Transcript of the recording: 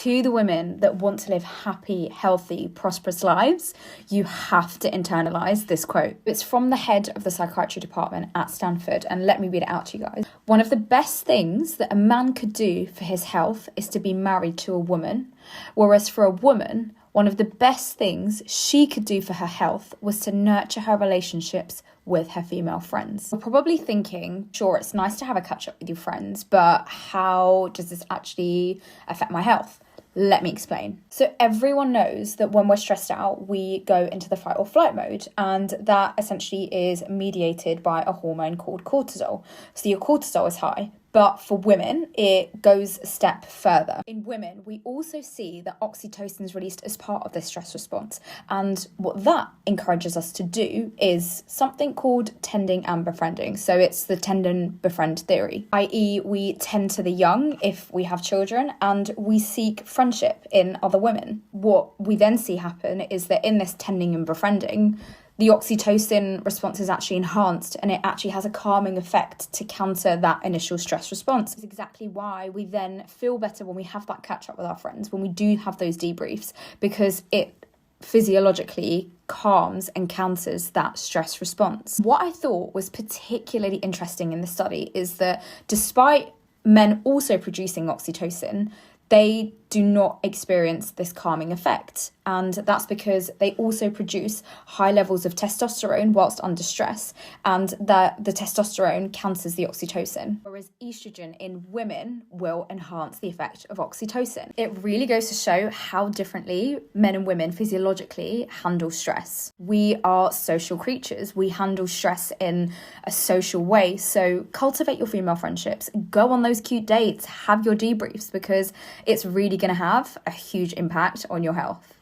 To the women that want to live happy, healthy, prosperous lives, you have to internalize this quote. It's from the head of the psychiatry department at Stanford, and let me read it out to you guys. One of the best things that a man could do for his health is to be married to a woman, whereas for a woman, one of the best things she could do for her health was to nurture her relationships with her female friends. You're probably thinking, sure, it's nice to have a catch up with your friends, but how does this actually affect my health? Let me explain. So everyone knows that when we're stressed out, we go into the fight or flight mode, and that essentially is mediated by a hormone called cortisol. So your cortisol is high. But for women, it goes a step further. In women, we also see that oxytocin is released as part of this stress response. And what that encourages us to do is something called tending and befriending. So it's the tend and befriend theory, i.e. we tend to the young if we have children, and we seek friendship in other women. What we then see happen is that in this tending and befriending, the oxytocin response is actually enhanced, and it actually has a calming effect to counter that initial stress response. It's exactly why we then feel better when we have that catch up with our friends, when we do have those debriefs, because it physiologically calms and counters that stress response. What I thought was particularly interesting in the study is that despite men also producing oxytocin, they do not experience this calming effect. And that's because they also produce high levels of testosterone whilst under stress, and that the testosterone counters the oxytocin, whereas estrogen in women will enhance the effect of oxytocin. It really goes to show how differently men and women physiologically handle stress. We are social creatures. We handle stress in a social way. So cultivate your female friendships, go on those cute dates, have your debriefs, because it's really going to have a huge impact on your health.